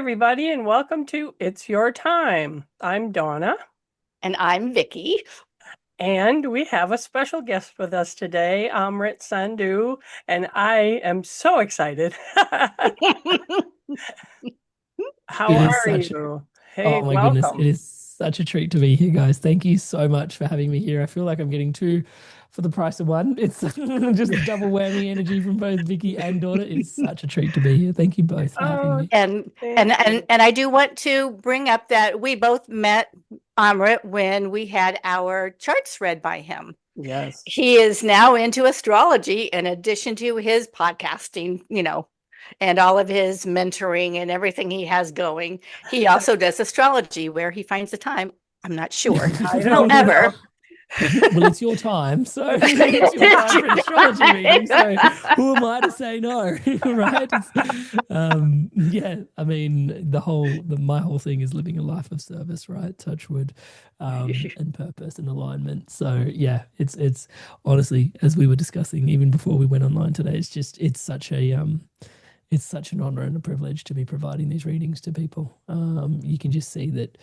everybody, and welcome to It's Your Time. I'm Dawna, And I'm Vicki. and we have a special guest with us today, Amrit Sandhu, and I am so excited. How It is are such, you? Hey, oh my goodness, it welcome. is such a treat to be here, guys. Thank you so much for having me here. I feel like I'm getting two for the price of one. It's just double whammy energy from both Vicky and Dawna. It is such a treat to be here. Thank you both for having Oh, me. And thank you. I do want to bring up that we both met Amrit when we had our charts read by him. Yes. He is now into astrology in addition to his podcasting, and all of his mentoring and everything he has going. He also does astrology. Where he finds the time, I'm not sure. I don't know. However, Well, it's your time, so it's your time for an astrology reading. So who am I to say no, right? Yeah. I mean, my whole thing is living a life of service, right? Touch wood, and purpose and alignment. So yeah, it's honestly, as we were discussing even before we went online today, it's such an honor and a privilege to be providing these readings to people. You can just see that,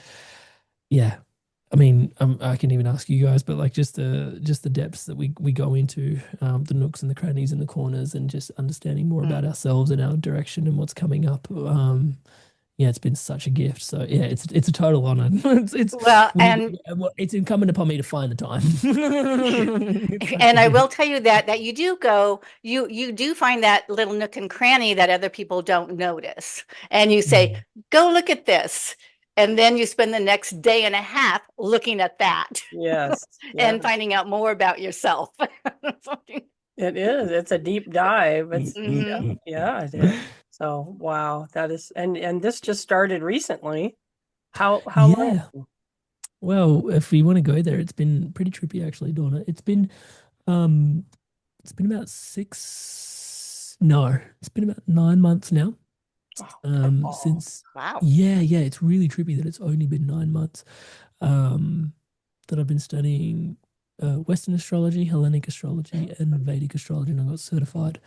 yeah. I mean, I can even ask you guys, but like just the depths that we go into, the nooks and the crannies and the corners, and just understanding more about ourselves and our direction and what's coming up. Yeah, it's been such a gift. So yeah, it's a total honor. well, and It's incumbent upon me to find the time. It's such and a I gift. will tell you that you do go, you do find that little nook and cranny that other people don't notice. And you say, go look at this. And then you spend the next day and a half looking at that Yes. and Yes. finding out more about yourself. It is. It's a deep dive. It's Mhm. yeah, it is. So wow, that is and this just started recently. How long? Yeah. Well, if we want to go there, it's been pretty trippy actually, Donna. Um it's been about it's been about 9 months now. Oh, Since Wow. yeah, it's really trippy that it's only been 9 months that I've been studying Western astrology, Hellenic astrology, and Vedic astrology, and I got certified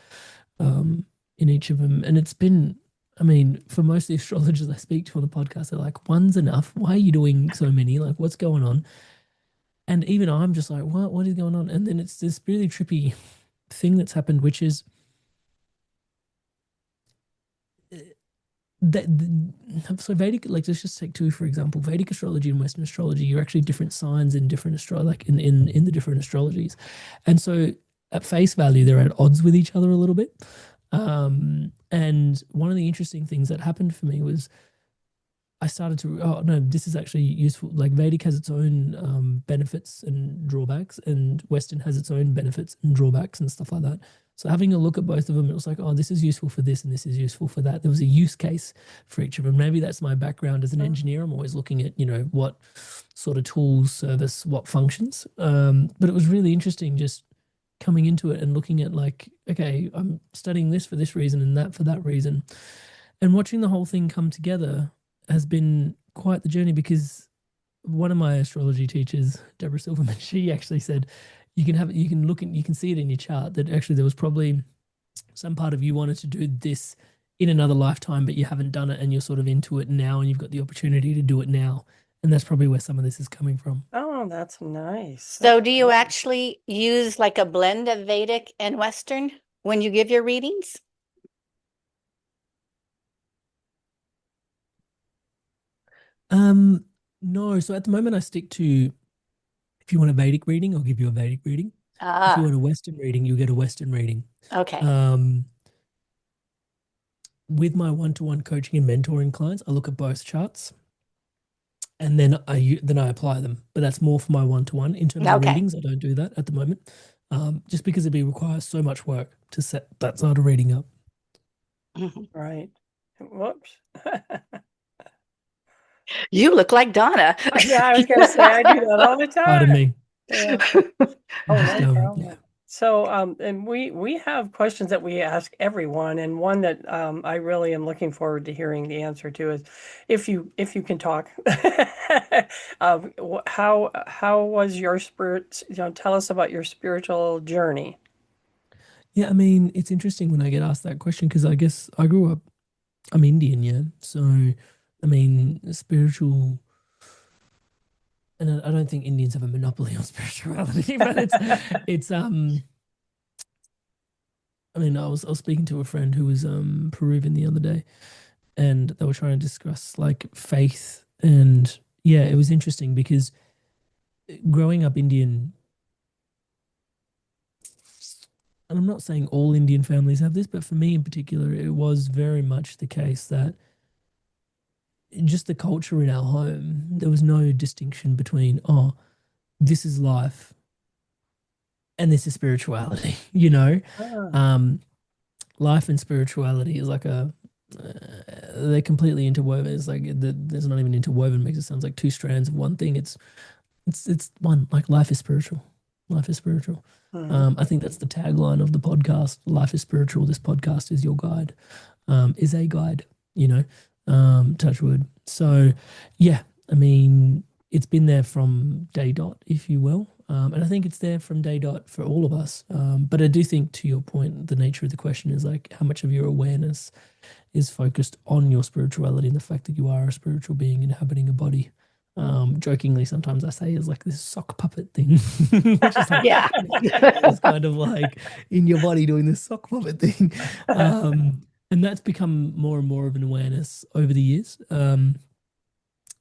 in each of them. And it's been, I mean, for most of the astrologers I speak to on the podcast, they're like, one's enough. Why are you doing so many? Like, what's going on? And even I'm just like, what is going on? And then it's this really trippy thing that's happened, which is that so Vedic, like let's just take two for example, Vedic astrology and Western astrology, you're actually different signs in different like in the different astrologies, and so at face value they're at odds with each other a little bit. And one of the interesting things that happened for me was I started to, oh no, this is actually useful. Like Vedic has its own benefits and drawbacks, and Western has its own benefits and drawbacks and stuff like that. So having a look at both of them, it was like, oh, this is useful for this and this is useful for that. There was a use case for each of them. Maybe that's my background as an engineer. I'm always looking at, what sort of tools service what functions. But it was really interesting just coming into it and looking at like, okay, I'm studying this for this reason and that for that reason. And watching the whole thing come together has been quite the journey, because one of my astrology teachers, Deborah Silverman, she actually said you can see it in your chart that actually there was probably some part of you wanted to do this in another lifetime, but you haven't done it and you're sort of into it now and you've got the opportunity to do it now. And that's probably where some of this is coming from. oh, that's nice. So do you actually use like a blend of Vedic and Western when you give your readings? No, so at the moment I stick to, if you want a Vedic reading, I'll give you a Vedic reading. If you Ah, want a Western reading, you'll get a Western reading. okay. Um, with my one-to-one coaching and mentoring clients, I look at both charts and then I apply them. But that's more for my one-to-one. In terms of Okay. readings, I don't do that at the moment, just because requires so much work to set that sort of reading up. Mhm. Right. Whoops. You look like Donna. Yeah, I was gonna say I do that all the Pardon time. me. Yeah. Oh, Just, no yeah. problem. So, and we have questions that we ask everyone, and one that I really am looking forward to hearing the answer to is, if you can talk, how was your spirit? Tell us about your spiritual journey. Yeah, I mean, it's interesting when I get asked that question, because I guess I grew up I'm Indian, yeah. So, I mean, spiritual, and I don't think Indians have a monopoly on spirituality, but it's I mean, I was speaking to a friend who was Peruvian the other day, and they were trying to discuss like faith, and yeah, it was interesting because growing up Indian, and I'm not saying all Indian families have this, but for me in particular, it was very much the case that just the culture in our home, there was no distinction between, oh, this is life and this is spirituality, you know? Ah, Um, life and spirituality is like they're completely interwoven. It's like there's not even interwoven, makes it sound like two strands of one thing. It's one, like life is spiritual. Life is spiritual. mhm. I think that's the tagline of the podcast. Life is spiritual. This podcast is your guide, is a guide, you know, touch wood. So, yeah, I mean, it's been there from day dot, if you will. And I think it's there from day dot for all of us. But I do think, to your point, the nature of the question is like how much of your awareness is focused on your spirituality and the fact that you are a spiritual being inhabiting a body. Jokingly, sometimes I say is like this sock puppet thing, which is like Yeah. it's kind of like in your body doing this sock puppet thing. And that's become more and more of an awareness over the years.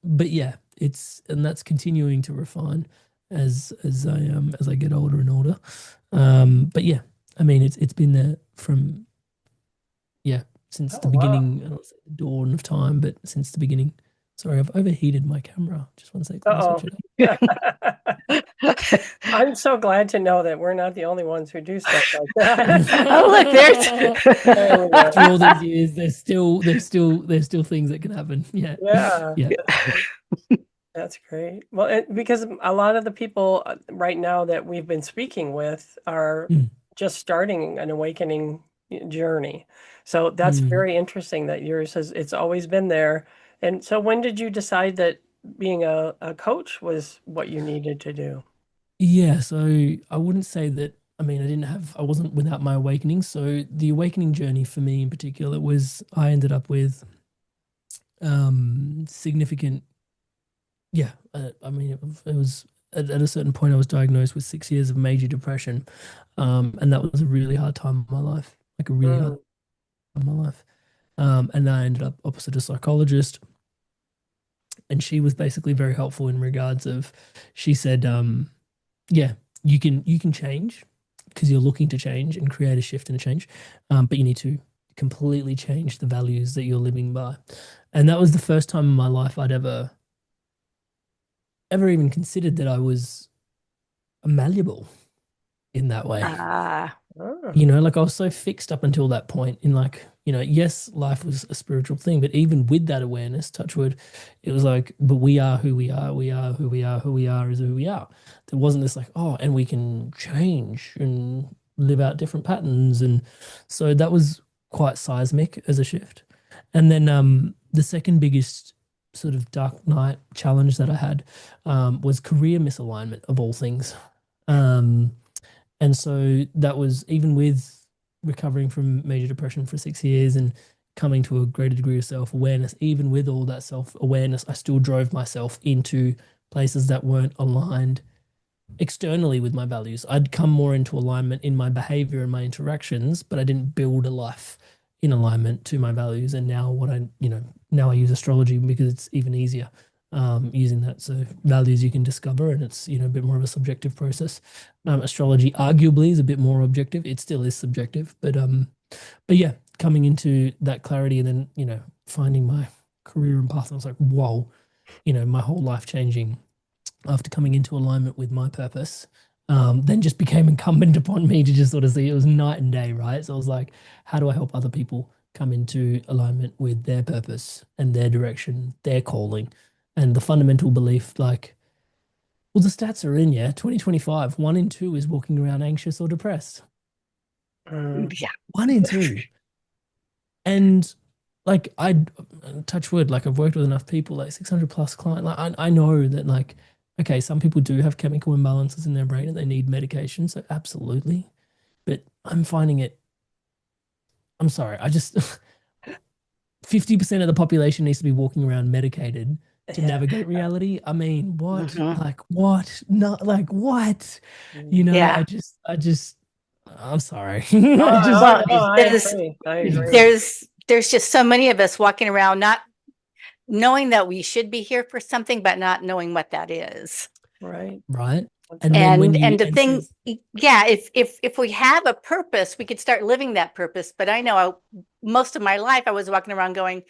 But yeah, and that's continuing to refine as I get older and older. But yeah, I mean it's been there from yeah since the Oh, wow. beginning. I don't say the dawn of time, but since the beginning. Sorry, I've overheated my camera. Just one sec. Let me switch Uh-oh. it up. I'm so glad to know that we're not the only ones who do stuff like that. Oh, look, There we go. After all these years, there's still things that can happen. Yeah, Yeah, yeah. that's great. Well, because a lot of the people right now that we've been speaking with are Mm, just starting an awakening journey. So that's mm. very interesting that yours has, it's always been there. And so when did you decide that being a coach was what you needed to do? Yeah, so I wouldn't say that. I mean, I wasn't without my awakening. So the awakening journey for me in particular was I ended up with significant. Yeah, I mean, it was at a certain point I was diagnosed with 6 years of major depression, and that was a really hard time in my life, like a really hard Mm, time in my life. And I ended up opposite a psychologist, and she was basically very helpful in regards of, she said, yeah, you can change because you're looking to change and create a shift and a change, but you need to completely change the values that you're living by. And that was the first time in my life I'd ever even considered that I was malleable in that way. Ah, oh, Like I was so fixed up until that point in like, yes, life was a spiritual thing, but even with that awareness, touch wood, it was like, but we are who we are, we are who we are, who we are is who we are. There wasn't this like, oh, and we can change and live out different patterns. And so that was quite seismic as a shift. And then the second biggest sort of dark night challenge that I had was career misalignment of all things. Um, and so that was even with recovering from major depression for 6 years and coming to a greater degree of self awareness, even with all that self awareness, I still drove myself into places that weren't aligned externally with my values. I'd come more into alignment in my behavior and my interactions, but I didn't build a life in alignment to my values. And now now I use astrology because it's even easier using that. So values you can discover, and it's a bit more of a subjective process. Astrology arguably is a bit more objective. It still is subjective, but yeah, coming into that clarity and then finding my career and path, I was like, whoa, my whole life changing after coming into alignment with my purpose. Then just became incumbent upon me to just sort of see it was night and day, right? So I was like, how do I help other people come into alignment with their purpose and their direction, their calling, and the fundamental belief like, well, the stats are in, yeah, 2025, 1 in 2 is walking around anxious or depressed. mm, yeah. 1 in 2. And like I touch wood, like I've worked with enough people, like 600 plus clients. Like I know that like, okay, some people do have chemical imbalances in their brain and they need medication. So absolutely. But I'm finding it, I'm sorry, I just 50% of the population needs to be walking around medicated to Yeah. navigate reality. I mean, what? Mhm. Like what? Not like what? You know, Yeah. I'm sorry. Oh, I just, Well, no, I there's agree. I agree. there's just so many of us walking around not knowing that we should be here for something, but not knowing what that is. Right. right. That's And right. then when And you the enter, thing, yeah, if we have a purpose, we could start living that purpose. But I know most of my life I was walking around going,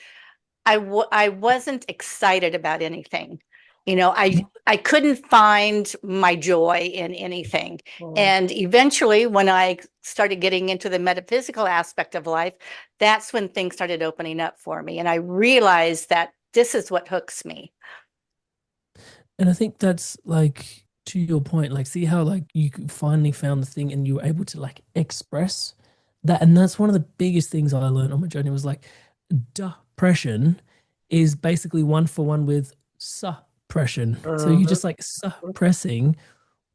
I wasn't excited about anything. I couldn't find my joy in anything. Mm. And eventually, when I started getting into the metaphysical aspect of life, that's when things started opening up for me. And I realized that this is what hooks me. and I think that's like to your point, like see how like you finally found the thing and you were able to like express that. And that's one of the biggest things I learned on my journey was like depression is basically one for one with suppression. So you're Mhm. just like suppressing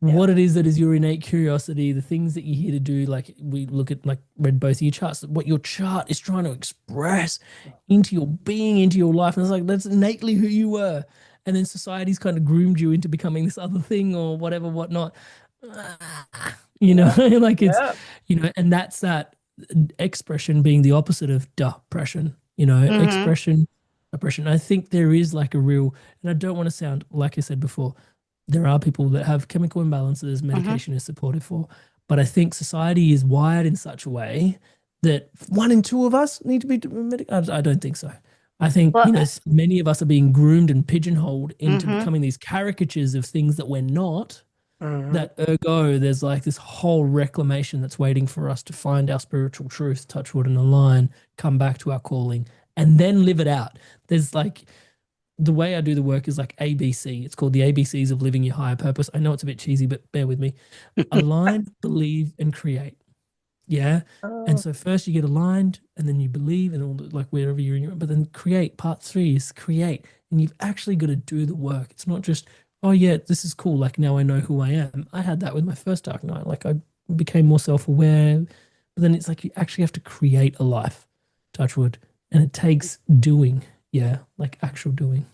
Yeah. what it is that is your innate curiosity, the things that you're here to do. Like we look at like read both of your charts, what your chart is trying to express into your being, into your life. And it's like that's innately who you were. And then society's kind of groomed you into becoming this other thing or whatever, whatnot. You know, Yeah. like it's, Yeah. and that's that expression being the opposite of depression, Mm-hmm. expression, oppression. I think there is like a real, and I don't want to sound like I said before, there are people that have chemical imbalances Mm-hmm. medication is supportive for, but I think society is wired in such a way that one in two of us need to be medicated. I don't think so. I think Well, many of us are being groomed and pigeonholed into mm-hmm. becoming these caricatures of things that we're not, Mhm. that ergo there's like this whole reclamation that's waiting for us to find our spiritual truth, touch wood and align, come back to our calling and then live it out. There's like the way I do the work is like ABC. It's called the ABCs of living your higher purpose. I know it's a bit cheesy, but bear with me. Align, believe, and create. Yeah. And Oh, so first you get aligned and then you believe and all the, like wherever you're in your, but then create. Part three is create. And you've actually got to do the work. It's not just, oh yeah, this is cool. Like now I know who I am. I had that with my first dark night. Like I became more self-aware. But then it's like you actually have to create a life, touch wood. And it takes doing. Yeah. Like actual doing.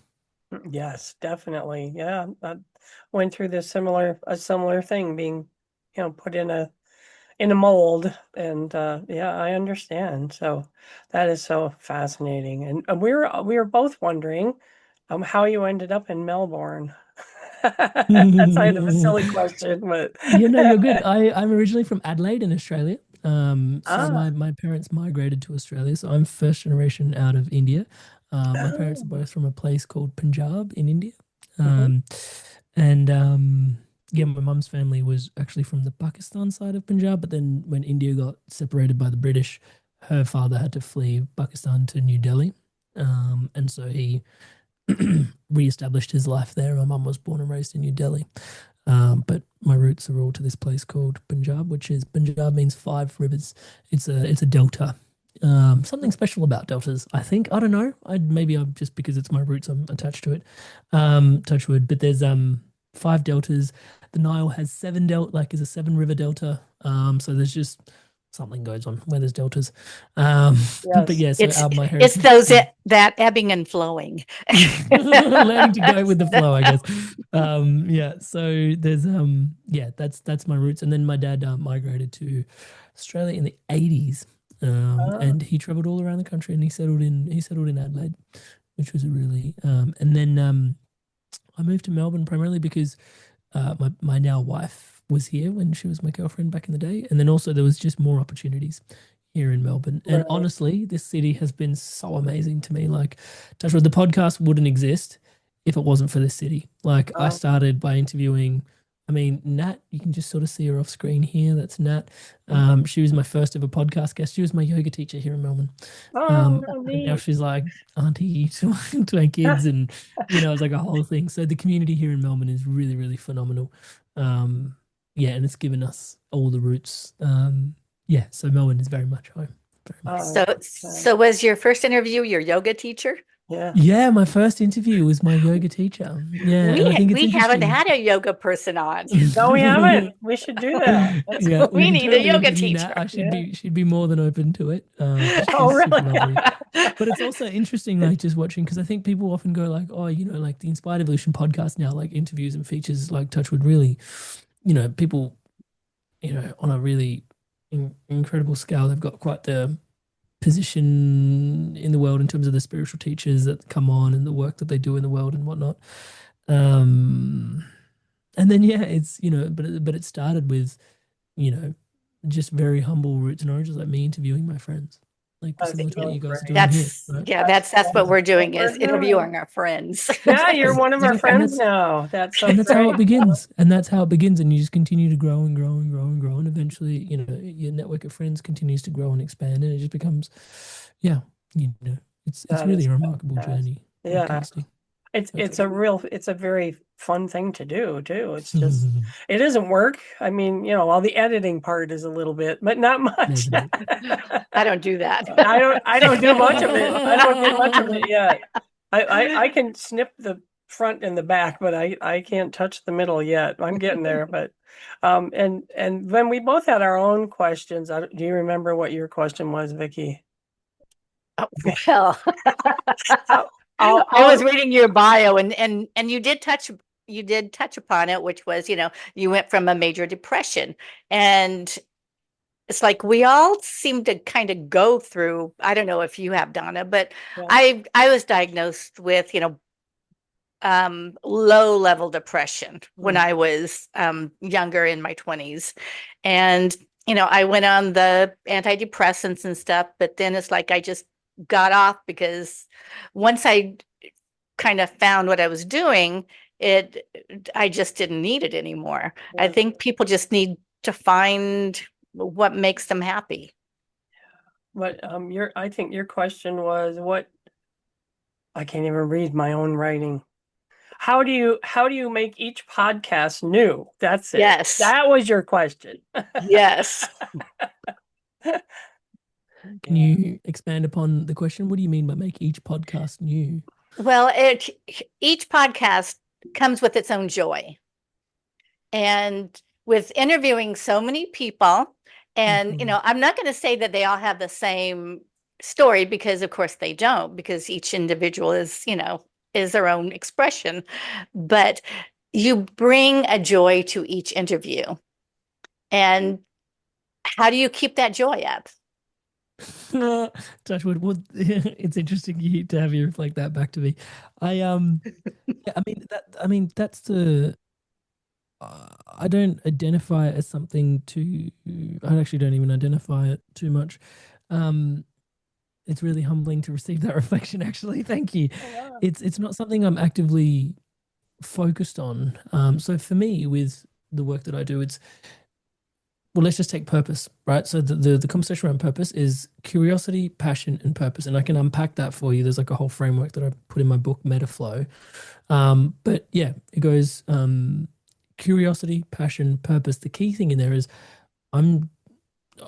yes, definitely. Yeah. I went through a similar thing being, put in a mold. And yeah, I understand. So that is so fascinating. And we were both wondering how you ended up in Melbourne. That's kind of a silly question, but You're good. I'm originally from Adelaide in Australia. So ah, my parents migrated to Australia. So I'm first generation out of India. My parents are oh, both from a place called Punjab in India. mhm. Um, and yeah, my mum's family was actually from the Pakistan side of Punjab, but then when India got separated by the British, her father had to flee Pakistan to New Delhi. And so he re-established his life there. My mum was born and raised in New Delhi. But my roots are all to this place called Punjab, which is Punjab means five rivers. It's a delta. Something special about deltas, I think. I don't know. Maybe I'm just because it's my roots, I'm attached to it. Touch wood. But there's five deltas. The Nile has seven like is a seven river delta. So there's just something goes on where there's deltas. But Yes. yeah, so It's my it's heritage. those that ebbing and flowing. Learning to go with the flow, I guess. Yeah, so there's yeah, that's my roots. And then my dad migrated to Australia in the 80s. Ah, And he traveled all around the country and he settled in Adelaide, which was a really and then I moved to Melbourne primarily because my now wife was here when she was my girlfriend back in the day. And then also there was just more opportunities here in Melbourne. And right. honestly, this city has been so amazing to me. Like, touch wood, the podcast wouldn't exist if it wasn't for this city. Like, I Oh, started by interviewing, I mean, Nat, you can just sort of see her off screen here. That's Nat. mhm. She was my first ever podcast guest. She was my yoga teacher here in Melbourne. Oh, how And now neat. she's like auntie to my kids, and it's like a whole thing. So the community here in Melbourne is really, really phenomenal. Yeah, and it's given us all the roots. Yeah, so Melbourne is very much home, very much. Oh, So okay. so was your first interview your yoga teacher? Yeah. Yeah, my first interview was my yoga teacher. Yeah, and I think it's We haven't interesting. had a yoga person on. No, we haven't. We should do that. That's Yeah, we We can need a totally yoga interview Nat. teacher. I should yeah. be she'd be more than open to it. Oh, She's super really? lovely. But it's also interesting, like just watching, because I think people often go like, oh, like the Inspired Evolution podcast now, like interviews and features like Touchwood really, people, on a really incredible scale, they've got quite the position in the world in terms of the spiritual teachers that come on and the work that they do in the world and whatnot. Um, and then yeah, it's but it started with you know just very humble roots and origins, like me interviewing my friends, like That's similar to what so you guys are great. doing here, That's right? yeah, That's that's what we're what doing we're is doing. interviewing our friends. Yeah, you're one of our Exactly, and friends now. That's so that's how it great. begins, and that's how it begins, and you just continue to grow and grow and grow and grow, and eventually, your network of friends continues to grow and expand, and it just becomes, yeah, it's That really is a remarkable fantastic. journey Yeah. podcasting. It's a very fun thing to do too. It isn't work. I mean, all the editing part is a little bit, but not much. Never did. I don't do that. I don't do much of it. I don't do much of it yet. I can snip the front and the back, but I can't touch the middle yet. I'm getting there, but and when we both had our own questions, do you remember what your question was, Vicki? Well, I'll, I was reading your bio and you did touch upon it, which was, you went from a major depression. And it's like we all seem to kind of go through, I don't know if you have, Donna, but yeah. I was diagnosed with, low level depression when I was younger in my 20s. And, I went on the antidepressants and stuff, but then it's like I just got off because once I kind of found what I was doing, I just didn't need it anymore. I Yeah. think people just need to find what makes them happy. But I think your question was what I can't even read my own writing. How do you make each podcast new? That's it. Yes. That was your question. Yes. Can you expand upon the question? What do you mean by make each podcast new? Well, each podcast comes with its own joy. And with interviewing so many people, and I'm not going to say that they all have the same story because of course they don't, because each individual is their own expression, but you bring a joy to each interview. And how do you keep that joy up? Touchwood. Well, it's interesting to have you reflect that back to me. Yeah, I mean that's the. I don't identify it as something to. I actually don't even identify it too much. Um, it's really humbling to receive that reflection. Actually, thank you. Yeah. It's not something I'm actively focused on. So for me, with the work that I do, it's well, let's just take purpose, right? So the conversation around purpose is curiosity, passion, and purpose, and I can unpack that for you. There's like a whole framework that I put in my book, Metaflow. But yeah, it goes curiosity, passion, purpose. The key thing in there is I'm,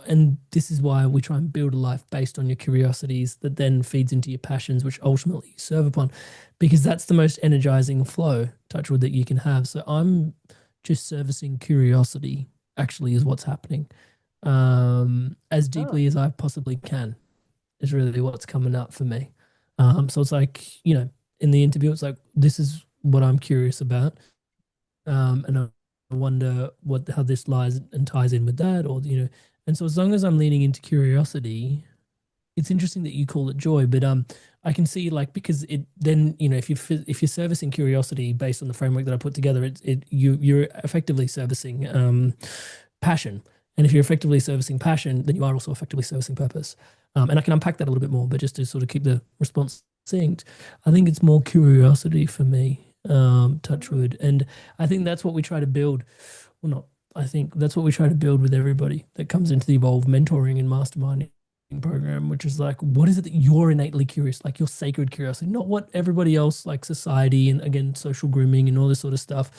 and this is why we try and build a life based on your curiosities that then feeds into your passions, which ultimately you serve upon, because that's the most energizing flow, touchwood, that you can have. So I'm just servicing curiosity actually is what's happening as deeply as I possibly can is really what's coming up for me. So it's like, in the interview, it's like, this is what I'm curious about. And I wonder how this lies and ties in with that, or, and so as long as I'm leaning into curiosity, it's interesting that you call it joy, but I can see, like, because it then, if you're servicing curiosity based on the framework that I put together, you're effectively servicing passion. And if you're effectively servicing passion, then you are also effectively servicing purpose. And I can unpack that a little bit more, but just to sort of keep the response succinct, I think it's more curiosity for me, touchwood. And I think that's what we try to build. Well, not, I think that's what we try to build with everybody that comes into the Evolve mentoring and masterminding program, which is like, what is it that you're innately curious, like your sacred curiosity, not what everybody else, like society and again social grooming and all this sort of stuff,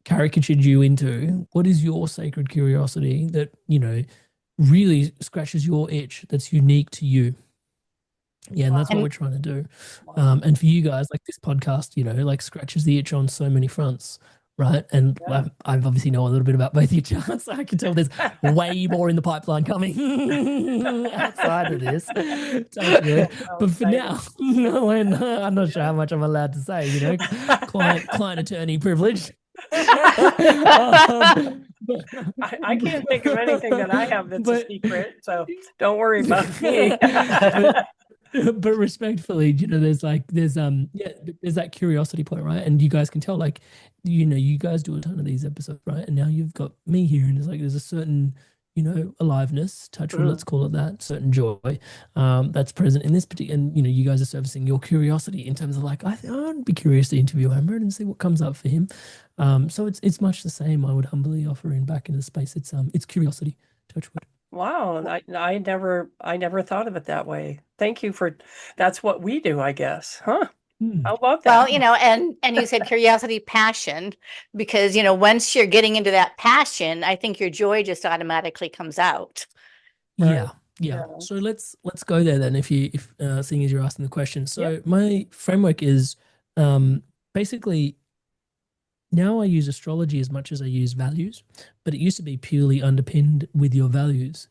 caricatured you into. What is your sacred curiosity that really scratches your itch, that's unique to you? Yeah, and that's what we're trying to do. And for you guys, like this podcast, like scratches the itch on so many fronts. right? And Yeah. I've obviously know a little bit about both your charts. So I can tell there's way more in the pipeline coming outside of this. Touch wood. So But for exciting. now, no, I'm not sure how much I'm allowed to say. Client attorney privilege. But, I can't think of anything that I have that's a but secret, so don't worry about me. but but respectfully, there's that curiosity point, right? And you guys can tell, like, you guys do a ton of these episodes, right? And now you've got me here, and it's like there's a certain, aliveness, touch wood, Mm. let's call it that, certain joy, that's present in this particular, and you guys are servicing your curiosity in terms of like, I'd be curious to interview Amrit and see what comes up for him. So it's much the same. I would humbly offer in back into the space. It's curiosity, touch wood. Wow, I never thought of it that way. Thank you for that's what we do, I guess. Huh? Hmm. How about Well, that? and you said curiosity, passion, because once you're getting into that passion, I think your joy just automatically comes out. Right. Yeah, yeah. Yeah. So let's go there then. If seeing as you're asking the question, Yep. so my framework is basically now I use astrology as much as I use values, but it used to be purely underpinned with your values.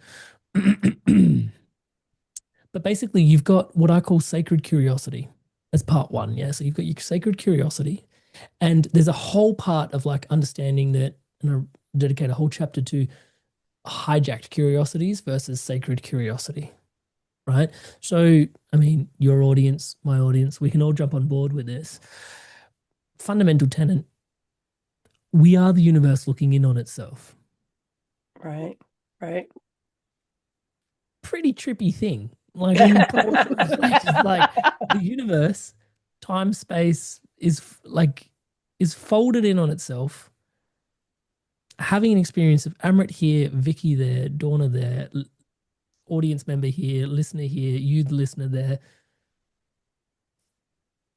But basically, you've got what I call sacred curiosity as part one. Yeah, so you've got your sacred curiosity, and there's a whole part of like understanding that, and I dedicate a whole chapter to hijacked curiosities versus sacred curiosity, right? So, I mean, your audience, my audience, we can all jump on board with this. Fundamental tenet, we are the universe looking in on itself. Right. Right. Pretty trippy thing. Like when you put it it's like the universe, time, space is folded in on itself. Having an experience of Amrit here, Vicky there, Dawna there, audience member here, listener here, you the listener there.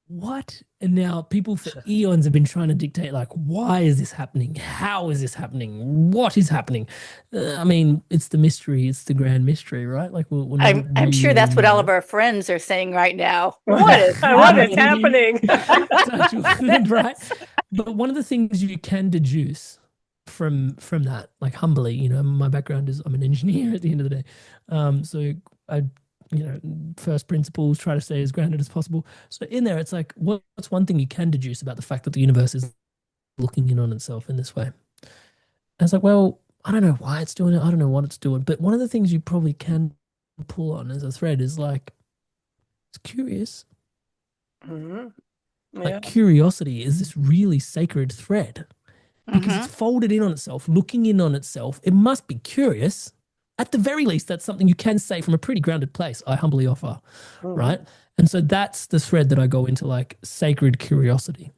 What? And now people for eons have been trying to dictate, like, why is this happening? How is this happening? What is happening? I mean, it's the mystery. It's the grand mystery, right? Like we'll never I'm sure really that's what all know. of our friends are saying right now. What is What is happening? happening? Right? But one of the things you can deduce from that, like humbly, my background is I'm an engineer at the end of the day. So I first principles, try to stay as grounded as possible. So in there, it's like, what's one thing you can deduce about the fact that the universe is looking in on itself in this way? And it's like, well, I don't know why it's doing it. I don't know what it's doing. But one of the things you probably can pull on as a thread is like, it's curious. Hmm. Yeah. Like curiosity is this really sacred thread because it's Mhm. folded in on itself, looking in on itself. It must be curious. At the very least, that's something you can say from a pretty grounded place, I humbly offer, Hmm. right? And so that's the thread that I go into, like sacred curiosity.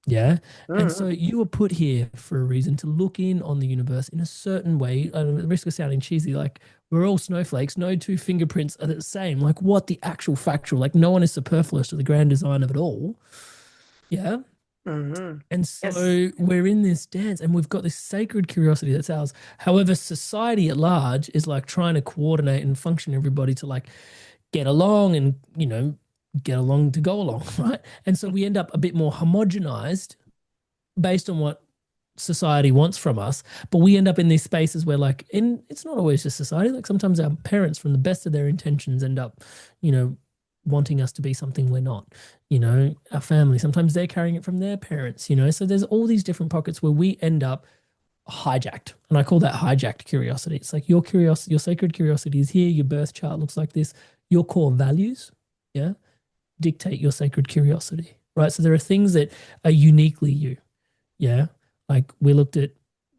Yeah. And Hmm. so you were put here for a reason to look in on the universe in a certain way. At the risk of sounding cheesy, like we're all snowflakes. No two fingerprints are the same. Like what the actual factual, like no one is superfluous to the grand design of it all. Yeah. Hmm. And Yes. so we're in this dance and we've got this sacred curiosity that's ours. However, society at large is like trying to coordinate and function everybody to like get along and, get along to go along, right? And so we end up a bit more homogenized based on what society wants from us. But we end up in these spaces where like it's not always just society. Like sometimes our parents from the best of their intentions end up, wanting us to be something we're not. Our family, sometimes they're carrying it from their parents, So there's all these different pockets where we end up hijacked. And I call that hijacked curiosity. It's like your curiosity, your sacred curiosity is here, your birth chart looks like this, your core values, yeah, dictate your sacred curiosity. Right. So there are things that are uniquely you. Yeah. Like we looked at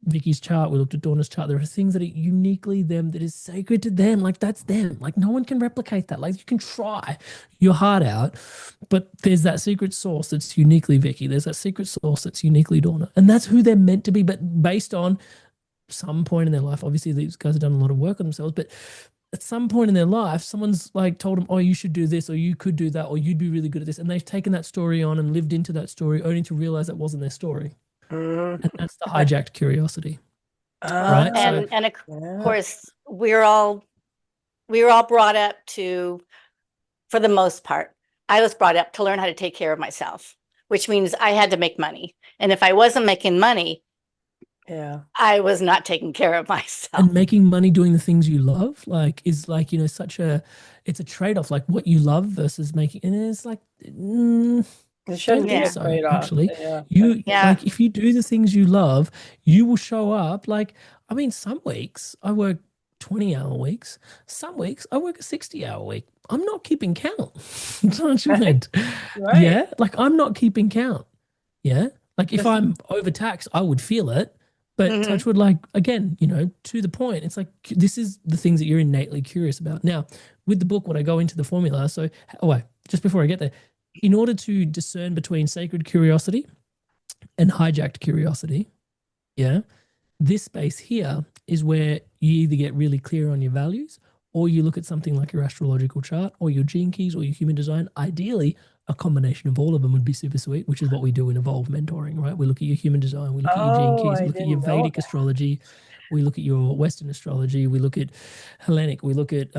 Vicky's chart, we looked at Dawna's chart. There are things that are uniquely them, that is sacred to them. Like that's them. Like no one can replicate that. Like you can try your heart out, but there's that secret source that's uniquely Vicky. There's that secret source that's uniquely Dawna. And that's who they're meant to be, but based on some point in their life. Obviously, these guys have done a lot of work on themselves, but at some point in their life, someone's like told them, oh, you should do this, or you could do that, or you'd be really good at this. And they've taken that story on and lived into that story only to realize that wasn't their story. Hmm. And that's the hijacked curiosity, Well, right? So, and of Yeah. course, we were all brought up to, for the most part, I was brought up to learn how to take care of myself, which means I had to make money. And if I wasn't making money, Yeah. I was not taking care of myself. And making money doing the things you love, is it's a trade-off, like what you love versus making, and it's like, It shouldn't don't be think Yeah. a so, trade-off. actually. Yeah. You Yeah. like, if you do the things you love, you will show up. Like, I mean, some weeks I work 20-hour weeks, some weeks I work a 60-hour week. I'm not keeping count. Don't you Right. think? Right. Yeah, like I'm not keeping count. Yeah, like if Just I'm overtaxed, I would feel it. But Mhm. touch wood, like, again, to the point, it's like this is the things that you're innately curious about. Now, with the book, when I go into the formula, so, oh wait, just before I get there, in order to discern between sacred curiosity and hijacked curiosity, yeah, this space here is where you either get really clear on your values, or you look at something like your astrological chart or your gene keys or your human design. Ideally, a combination of all of them would be super sweet, which is what we do in Evolve Mentoring, right? We look at your human design, we look at your gene Oh, keys, I we look at your didn't know Vedic astrology, we look at your Western astrology, we look at Hellenic, we look at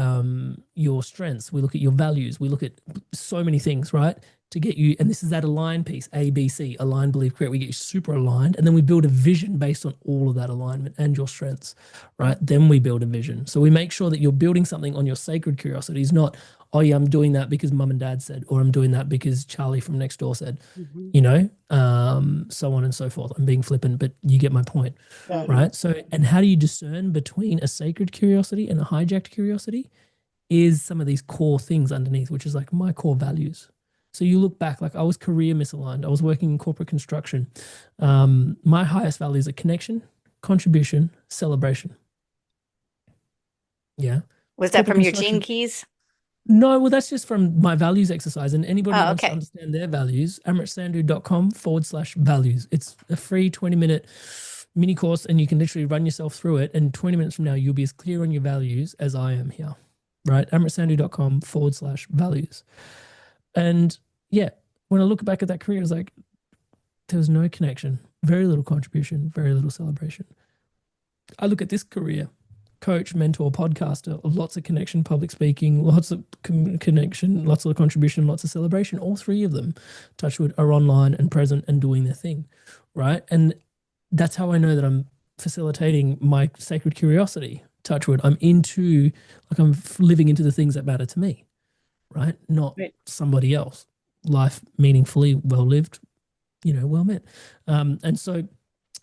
your strengths, we look at your values, we look at so many things, right? To get you, and this is that aligned piece, ABC, align, believe, create. We get you super aligned, and then we build a vision based on all of that alignment and your strengths, right? Then we build a vision. So we make sure that you're building something on your sacred curiosities, not, oh yeah, I'm doing that because mum and dad said, or I'm doing that because Charlie from next door said, that. so on and so forth. I'm being flippant, but you get my point, Yeah. right? So, and how do you discern between a sacred curiosity and a hijacked curiosity? Is some of these core things underneath, which is like my core values. So you look back, like I was career misaligned. I was working in corporate construction. My highest values are connection, contribution, celebration. Yeah. Was that Corporate from your gene construction. keys? No, well, that's just from my values exercise. And anybody that Oh, wants to okay. understand their values, amritsandhu.com/values. It's a free 20-minute mini course, and you can literally run yourself through it. And 20 minutes from now, you'll be as clear on your values as I am here, right? amritsandhu.com/values. And yeah, when I look back at that career, it's like there was no connection, very little contribution, very little celebration. I look at this career, coach, mentor, podcaster, lots of connection, public speaking, lots of connection, lots of contribution, lots of celebration. All three of them, touch wood, are online and present and doing their thing, right? And that's how I know that I'm facilitating my sacred curiosity. Touch wood, I'm into, like, I'm living into the things that matter to me, right? Not Right. somebody else. Life meaningfully, well lived, well met. And so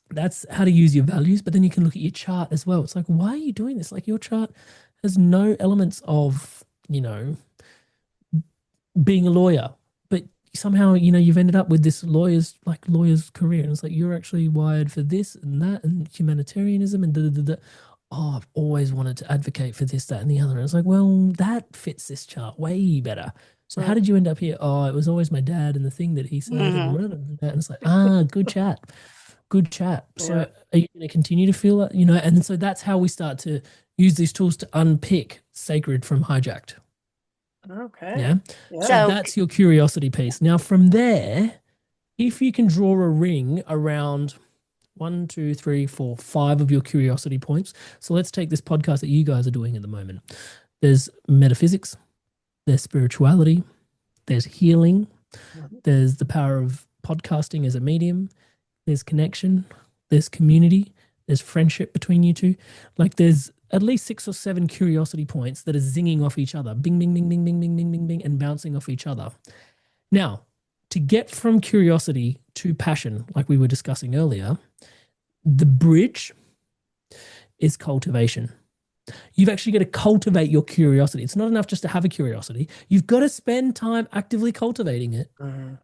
that's how to use your values. But then you can look at your chart as well. It's like, why are you doing this? Like, your chart has no elements of, being a lawyer, but somehow, you've ended up with this lawyer's career. And it's like, you're actually wired for this and that and humanitarianism and da da da da. Oh, I've always wanted to advocate for this, that, and the other. And it's like, well, that fits this chart way better. So how did you end up here? Oh, it was always my dad and the thing that he said, Mhm. and it's like, good chat, good chat. So Yeah. are you going to continue to feel that, And so that's how we start to use these tools to unpick sacred from hijacked. Okay. Yeah. Yeah. So So- that's your curiosity piece. Now, from there, if you can draw a ring around 1, 2, 3, 4, 5 of your curiosity points. So let's take this podcast that you guys are doing at the moment. There's metaphysics, there's spirituality, there's healing, there's the power of podcasting as a medium, there's connection, there's community, there's friendship between you two. Like, there's at least 6 or 7 curiosity points that are zinging off each other, bing, bing, bing, bing, bing, bing, bing, bing, bing, and bouncing off each other. Now, to get from curiosity to passion, like we were discussing earlier, the bridge is cultivation. You've actually got to cultivate your curiosity. It's not enough just to have a curiosity. You've got to spend time actively cultivating it. Mhm.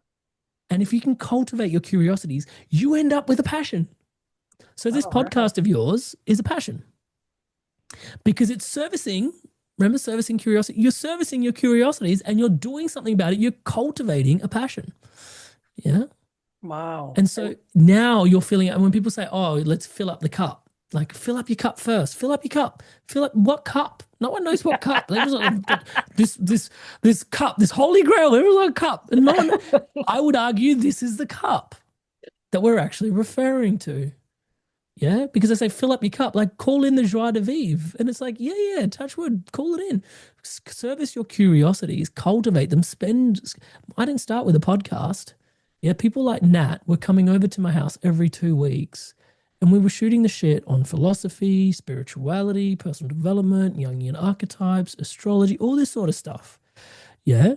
And if you can cultivate your curiosities, you end up with a passion. So this Oh, wow. podcast of yours is a passion because it's servicing, remember, servicing curiosity. You're servicing your curiosities and you're doing something about it. You're cultivating a passion. Yeah. Wow. And so now you're feeling it. And when people say, oh, let's fill up the cup, like, fill up your cup first. Fill up your cup. Fill up what cup? No one knows what cup. They was like, this cup, this holy grail. There was like a cup, and no one. I would argue this is the cup that we're actually referring to. Yeah, because I say fill up your cup, like call in the joie de vivre, and it's like, yeah, touch wood, call it in. Service your curiosities, cultivate them. I didn't start with a podcast. Yeah, people like Nat were coming over to my house every 2 weeks, and we were shooting the shit on philosophy, spirituality, personal development, Jungian archetypes, astrology, all this sort of stuff. Yeah.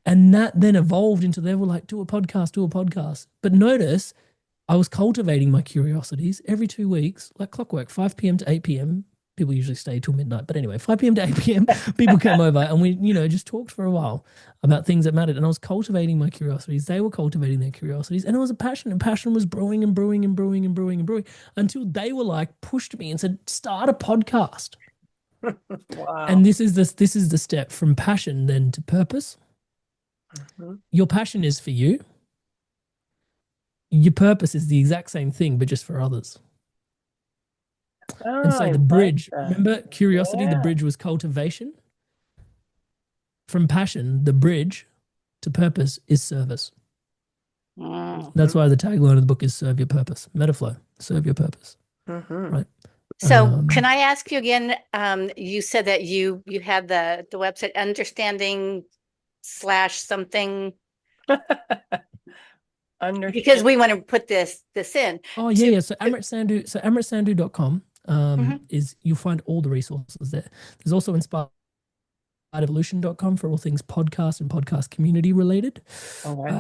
And that then evolved into they were like, do a podcast, do a podcast. But notice I was cultivating my curiosities every 2 weeks, like clockwork, 5 p.m. to 8 p.m. People usually stay till midnight. But anyway, 5 p.m. to 8 p.m. people came over and we, just talked for a while about things that mattered. And I was cultivating my curiosities. They were cultivating their curiosities. And it was a passion. And passion was brewing and brewing and brewing and brewing and brewing until they were like, pushed me and said, start a podcast. Wow. And this is the step from passion then to purpose. Mm-hmm. Your passion is for you. Your purpose is the exact same thing, but just for others. Oh, And so I the like bridge, that. remember curiosity, the Yeah. bridge was cultivation. From passion, the bridge to purpose is service. Mm. That's why the tagline of the book is serve your purpose. Metaflow, serve your purpose. Mm-hmm. Right. So can I ask you again? You said that you had the website understanding / something because we want to put this in. Oh yeah. So Amrit Sandhu, amritsandhu.com is you'll find all the resources there. There's also inspiredevolution.com for all things podcast and podcast community related. Okay.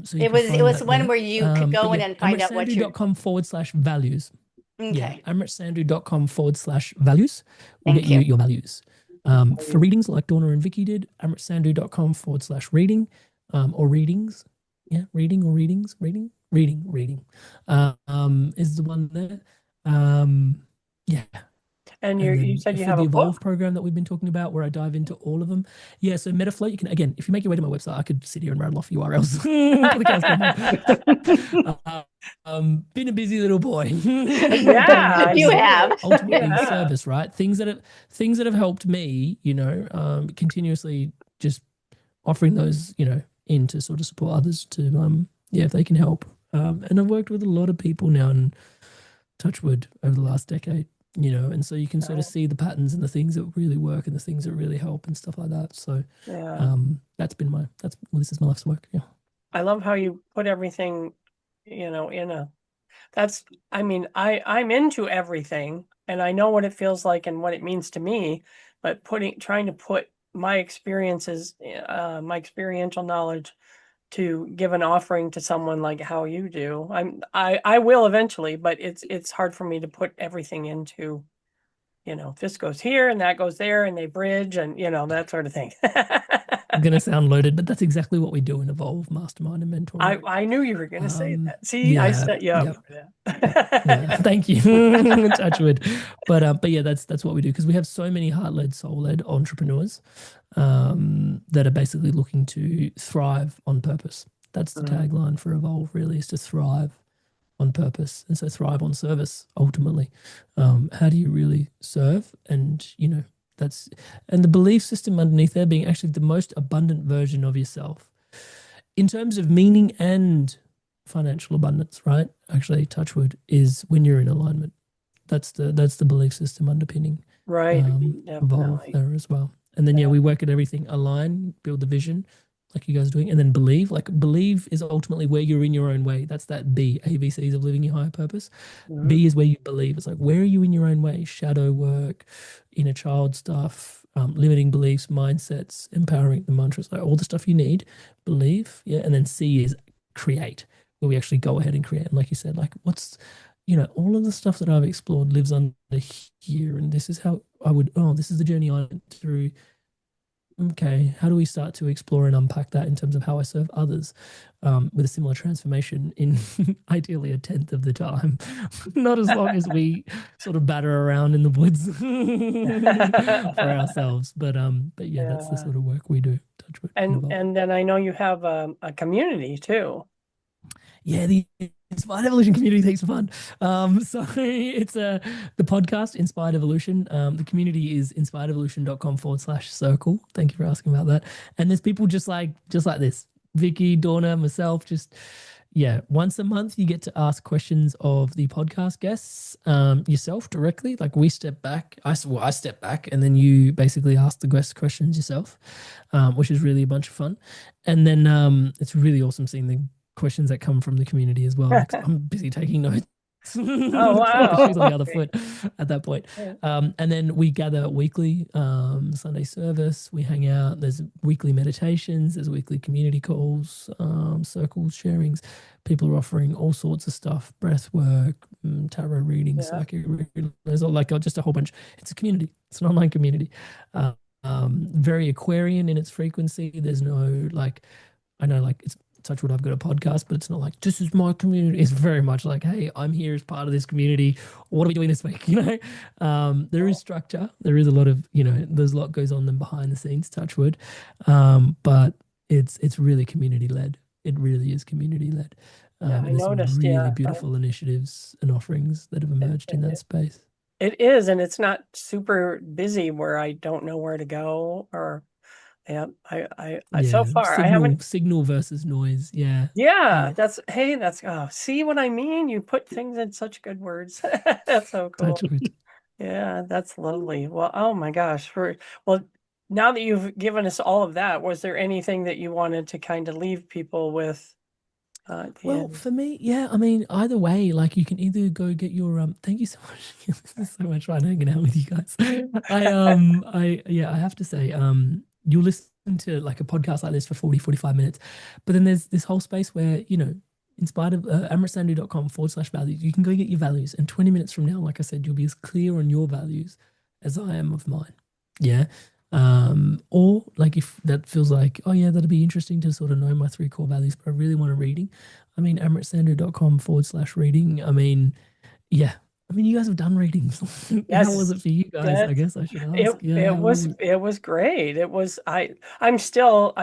So it was one where you could go in and find out what you're amritsandhu.com/values. okay. Yeah, amritsandhu.com/values will Thank get you you. your values. For readings like Dawna and Vicki did, amritsandhu.com/reading or readings. Yeah, reading or readings, reading is the one there. Yeah. And you said you for have the a Evolve book? program that we've been talking about, where I dive into all of them. Yeah, so Metaflow, you can again, if you make your way to my website, I could sit here and rattle off URLs. Until the cows come home. Been a busy little boy. Yeah, You have. Ultimately Yeah. service, right? Things that have helped me, continuously just offering those, in to sort of support others to if they can help. And I've worked with a lot of people now and touch wood over the last decade, and so you can sort of see the patterns and the things that really work and the things that really help and stuff like that. So Yeah. this is my life's work. Yeah. I love how you put everything, in a I'm into everything and I know what it feels like and what it means to me, but trying to put my experiences, my experiential knowledge to give an offering to someone like how you do. I will eventually, but it's hard for me to put everything into, this goes here and that goes there and they bridge and that sort of thing. I'm gonna sound loaded, but that's exactly what we do in Evolve Mastermind and Mentoring. I knew you were going to say that. See, I set you up for that. Yeah, thank you. Touch wood. But yeah, that's what we do because we have so many heart-led, soul-led entrepreneurs that are basically looking to thrive on purpose. That's the tagline for Evolve, really, is to thrive on purpose. And so thrive on service, ultimately. How do you really serve? And, and the belief system underneath there being actually the most abundant version of yourself in terms of meaning and financial abundance, right? Actually, touch wood, is when you're in alignment. That's the belief system underpinning Right. Evolve there as well. And then we work at everything: align, build the vision, like you guys are doing, and then believe. Like believe is ultimately where you're in your own way. That's that B, ABCs of living your higher purpose. B is where you believe. It's like, where are you in your own way? Shadow work, inner child stuff, limiting beliefs, mindsets, empowering the mantras, like all the stuff you need. Believe, yeah. And then C is create, where we actually go ahead and create. And like you said, like what's all of the stuff that I've explored lives under here, and this is how this is the journey I went through. Okay, how do we start to explore and unpack that in terms of how I serve others with a similar transformation in ideally a tenth of the time, not as long as we sort of batter around in the woods for ourselves. But yeah, that's the sort of work we do. And then I know you have a community too. Yeah, the Inspired Evolution community takes fun. So it's the podcast Inspired Evolution. The community is inspiredevolution.com/circle. Thank you for asking about that. And there's people just like this, Vicki, Dawna, myself. Just once a month you get to ask questions of the podcast guests yourself directly. Like we step back, I step back, and then you basically ask the guest questions yourself, which is really a bunch of fun. And then it's really awesome seeing the questions that come from the community as well. Because I'm busy taking notes. Oh, Put the shoes on wow. the other foot at that point. And then we gather weekly, Sunday service. We hang out. There's weekly meditations. There's weekly community calls, circles, sharings. People are offering all sorts of stuff: breath work, tarot reading, Yeah. psychic reading. There's just a whole bunch. It's a community. It's an online community. Very Aquarian in its frequency. There's no like, I know like it's touch wood, I've got a podcast, but it's not like this is my community. It's very much like, hey, I'm here as part of this community. What are we doing this week? There is structure. There is a lot of, there's a lot goes on then behind the scenes, touch wood. But it's really community led. It really is community led. Yeah, I And there's some noticed. really Yeah. beautiful initiatives and offerings that have emerged in that space. It is, and it's not super busy where I don't know where to go or yeah, so Yeah, far I haven't. signal versus noise. Yeah. Yeah, that's see what I mean? You put things in such good words. That's so cool. Touch wood. Yeah, that's lovely. Well, oh my gosh. Well, now that you've given us all of that, was there anything that you wanted to kind of leave people with at the Well, end? for me, yeah, I mean, either way, like you can either go get your thank you so much. This is so much fun hanging out with you guys. I have to say, you'll listen to like a podcast like this for 40-45 minutes, but then there's this whole space where, in spite of amritsandhu.com/values, you can go get your values. And 20 minutes from now, like I said, you'll be as clear on your values as I am of mine. Yeah. Or like if that feels like, oh yeah, that'd be interesting to sort of know my 3 core values, but I really want a reading. I mean, amritsandhu.com/reading. I mean, yeah. I mean, you guys have done readings. How was it for you guys? I guess I should ask. It was great. I'm still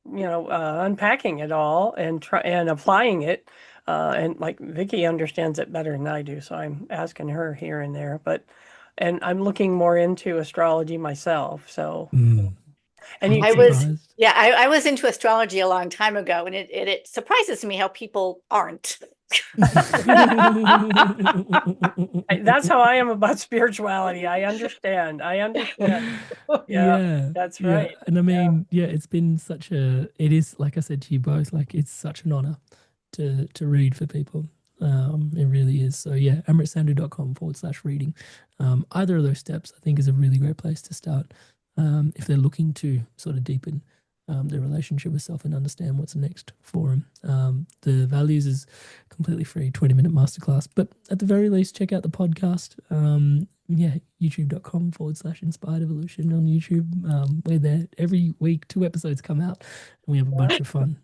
unpacking it all and applying it. And like Vicki understands it better than I do, so I'm asking her here and there. And I'm looking more into astrology myself. So, and you, I was into astrology a long time ago, and it surprises me how people aren't. that's how I am about spirituality. I understand. Yeah, that's right. And I mean, it's been it is, like I said to you both, like it's such an honor to read for people. It really is. So yeah, amritsandhu.com/reading. Either of those steps I think is a really great place to start. If they're looking to sort of deepen their relationship with self and understand what's next for them. The values is completely free, 20-minute masterclass. But at the very least, check out the podcast. youtube.com/inspired evolution on YouTube. We're there every week. 2 episodes come out, and we have a bunch of fun.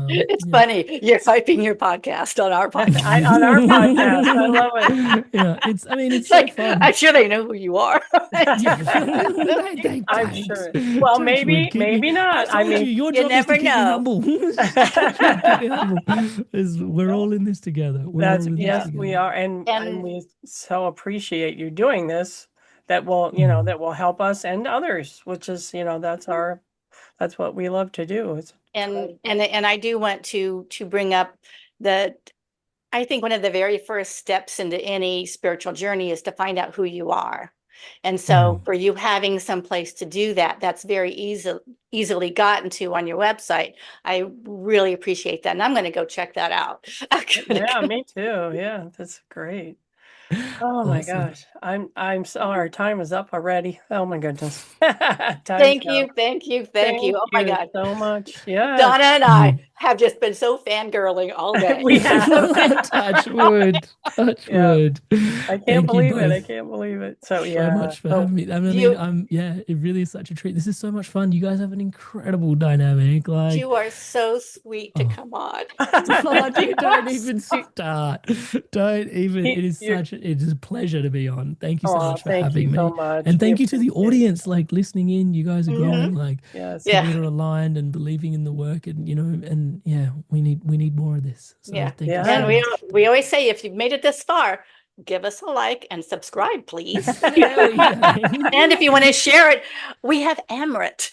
It's funny. You're hyping your podcast on our podcast. On our podcast. I love it. Yeah, it's like, so fun. I'm sure they know who you are. I'm sure. Well, maybe not. I mean, your job is to keep me humble. We're all in this together. Yes, we are, and we so appreciate you doing this. That will, that will help us and others, which is, that's what we love to do. And I do want to bring up that I think one of the very first steps into any spiritual journey is to find out who you are. And so for you having some place to do that, that's very easily gotten to on your website. I really appreciate that. And I'm going to go check that out. Yeah, me too. Yeah, that's great. Oh my gosh. I'm sorry, our time is up already. Oh my goodness. Thank you. Oh my God. So much. Yeah. Donna and I have just been so fangirling all day. We have. Touch wood. I can't believe it. So so much for having me. I mean, it really is such a treat. This is so much fun. You guys have an incredible dynamic. Like, you are so sweet to come on. Don't even start. Don't even. It is a pleasure to be on. Thank you so much for having me. So much. And thank you to the audience, like listening in. You guys are growing, like yes. are aligned and believing in the work, and we need more of this. So thank you so and much. we always say, if you've made it this far, give us a like and subscribe, please. Hell yeah. And if you want to share it, we have Amrit.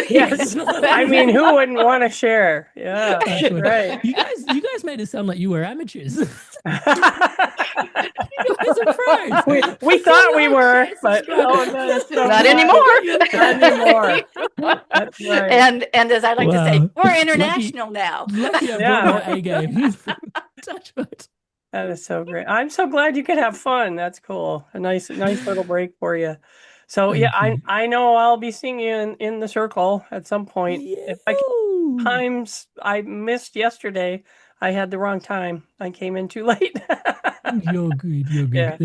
Yes. I mean, who wouldn't want to share? Yeah, That's that's what right. you guys made it sound like you were amateurs. You guys are pros. We Click the thought we like, were, share, but subscribe. that's so Not nice. anymore. Not anymore. That's right. And as I like to say, Wow. we're Lucky, international now. lucky I brought Yeah, my A game. Touch wood. that is so great. I'm so glad you could have fun. That's cool. A nice little break for you. So yeah, Thank you. I know I'll be seeing you in the circle at some point. If I can, Yahoo! times I missed yesterday, I had the wrong time. I came in too late. You're good. You're good. Yeah.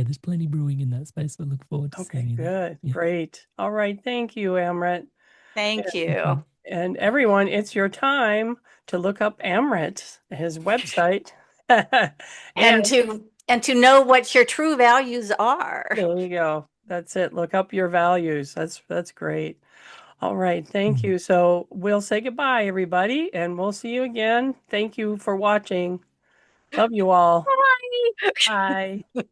There's plenty brewing in that space. So I look forward to seeing Okay, you there. good. Yeah. Great. All right. Thank you, Amrit. Thank Thank you. you. And everyone, it's your time to look up Amrit, his website. And And to know what your true values are. there you go. That's it. Look up your values. That's great. All right. Thank Mm. you. So we'll say goodbye, everybody, and we'll see you again. Thank you for watching. Love you all. Bye. Bye.